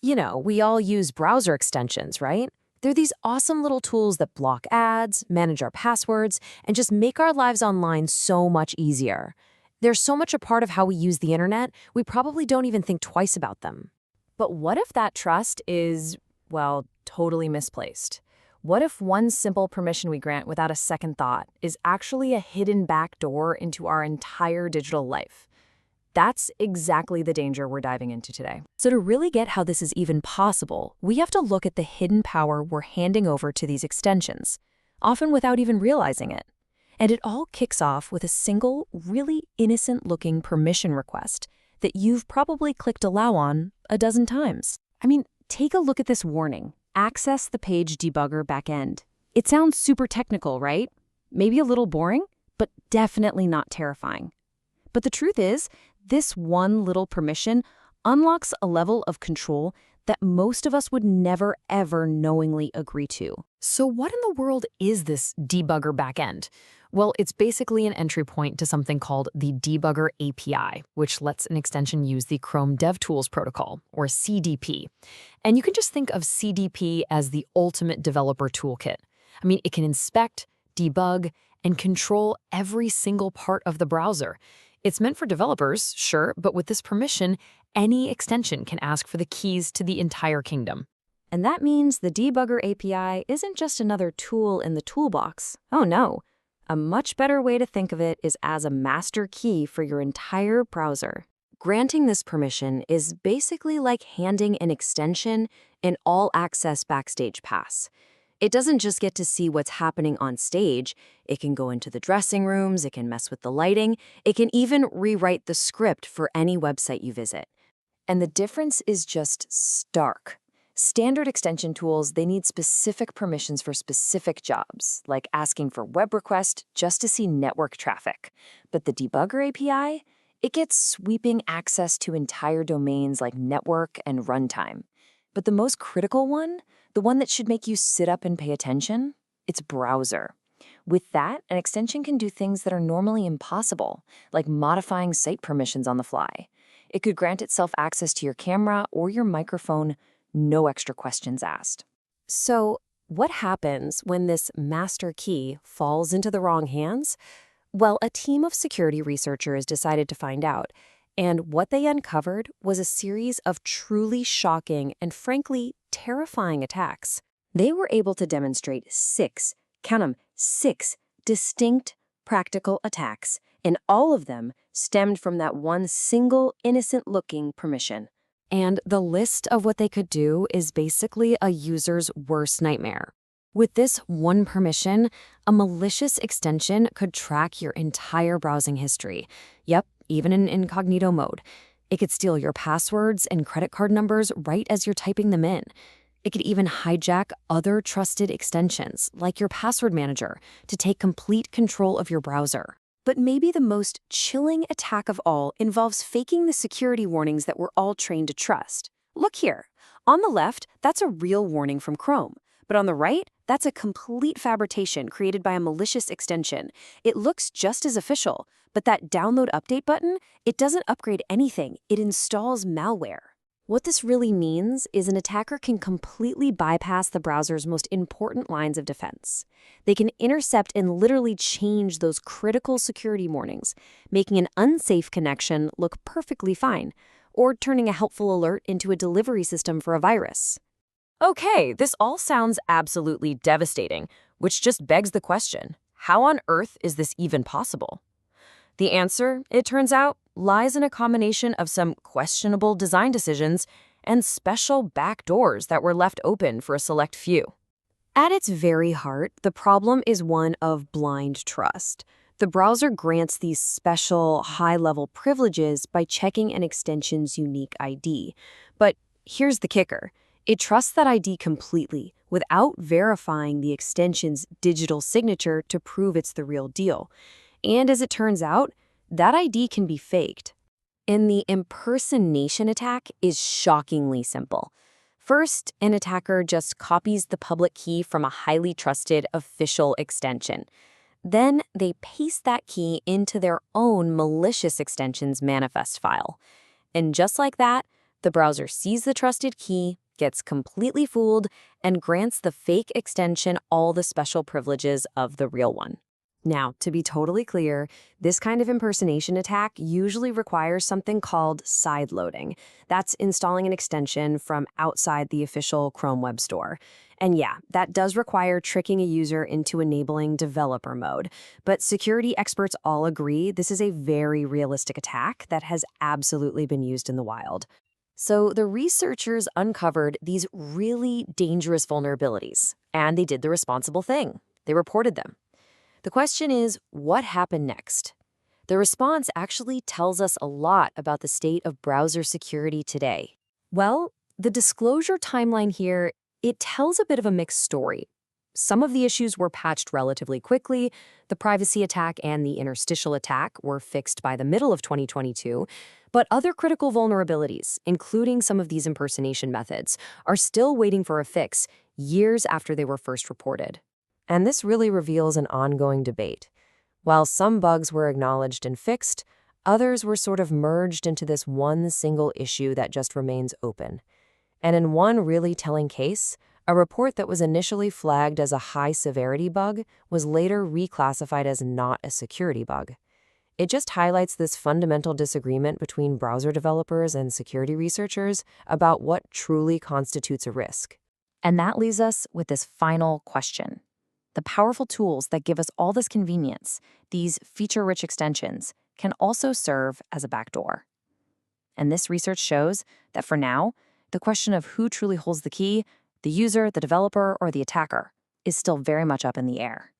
We all use browser extensions, right? They're these awesome little tools that block ads, manage our passwords, and just make our lives online so much easier. They're so much a part of how we use the internet, we probably don't even think twice about them. But what if that trust is, well, totally misplaced? What if one simple permission we grant without a second thought is actually a hidden backdoor into our entire digital life? That's exactly the danger we're diving into today. So to really get how this is even possible, we have to look at the hidden power we're handing over to these extensions, often without even realizing it. And it all kicks off with a single, really innocent-looking permission request that you've probably clicked allow on a dozen times. I mean, take a look at this warning. Access the page debugger backend. It sounds super technical, right? Maybe a little boring, but definitely not terrifying. But the truth is, this one little permission unlocks a level of control that most of us would never, ever knowingly agree to. So what in the world is this debugger backend? Well, it's basically an entry point to something called the Debugger API, which lets an extension use the Chrome DevTools protocol, or CDP. And you can just think of CDP as the ultimate developer toolkit. I mean, it can inspect, debug, and control every single part of the browser. It's meant for developers, sure, but with this permission, any extension can ask for the keys to the entire kingdom. And that means the Debugger API isn't just another tool in the toolbox. Oh no. A much better way to think of it is as a master key for your entire browser. Granting this permission is basically like handing an extension an all-access backstage pass. It doesn't just get to see what's happening on stage. It can go into the dressing rooms, it can mess with the lighting, it can even rewrite the script for any website you visit. And the difference is just stark. Standard extension tools, they need specific permissions for specific jobs, like asking for web request just to see network traffic. But the Debugger API, it gets sweeping access to entire domains like network and runtime. But the most critical one, the one that should make you sit up and pay attention, it's browser. With that, an extension can do things that are normally impossible, like modifying site permissions on the fly. It could grant itself access to your camera or your microphone, no extra questions asked. So, what happens when this master key falls into the wrong hands? Well, a team of security researchers decided to find out, and what they uncovered was a series of truly shocking and frankly terrifying attacks. They were able to demonstrate count 'em, six distinct practical attacks, and all of them stemmed from that one single innocent-looking permission. And the list of what they could do is basically a user's worst nightmare. With this one permission, a malicious extension could track your entire browsing history. Yep, even in incognito mode. It could steal your passwords and credit card numbers right as you're typing them in. It could even hijack other trusted extensions, like your password manager, to take complete control of your browser. But maybe the most chilling attack of all involves faking the security warnings that we're all trained to trust. Look here. On the left, that's a real warning from Chrome. But on the right, that's a complete fabrication created by a malicious extension. It looks just as official, but that download update button, it doesn't upgrade anything. It installs malware. What this really means is an attacker can completely bypass the browser's most important lines of defense. They can intercept and literally change those critical security warnings, making an unsafe connection look perfectly fine, or turning a helpful alert into a delivery system for a virus. Okay, this all sounds absolutely devastating, which just begs the question, how on earth is this even possible? The answer, it turns out, lies in a combination of some questionable design decisions and special backdoors that were left open for a select few. At its very heart, the problem is one of blind trust. The browser grants these special, high-level privileges by checking an extension's unique ID. But here's the kicker. It trusts that ID completely, without verifying the extension's digital signature to prove it's the real deal. And as it turns out, that ID can be faked. And the impersonation attack is shockingly simple. First, an attacker just copies the public key from a highly trusted official extension. Then they paste that key into their own malicious extension's manifest file. And just like that, The browser sees the trusted key, gets completely fooled, and grants the fake extension all the special privileges of the real one. Now, to be totally clear, this kind of impersonation attack usually requires something called sideloading. That's installing an extension from outside the official Chrome Web Store. And yeah, that does require tricking a user into enabling developer mode. But security experts all agree this is a very realistic attack that has absolutely been used in the wild. So the researchers uncovered these really dangerous vulnerabilities, and they did the responsible thing. They reported them. The question is, what happened next? The response actually tells us a lot about the state of browser security today. Well, the disclosure timeline here, it tells a bit of a mixed story. Some of the issues were patched relatively quickly. The privacy attack and the interstitial attack were fixed by the middle of 2022. But other critical vulnerabilities, including some of these impersonation methods, are still waiting for a fix years after they were first reported. And this really reveals an ongoing debate. While some bugs were acknowledged and fixed, others were sort of merged into this one single issue that just remains open. And in one really telling case, a report that was initially flagged as a high-severity bug was later reclassified as not a security bug. It just highlights this fundamental disagreement between browser developers and security researchers about what truly constitutes a risk. And that leaves us with this final question. The powerful tools that give us all this convenience, these feature-rich extensions, can also serve as a backdoor. And this research shows that for now, the question of who truly holds the key, the user, the developer, or the attacker, is still very much up in the air.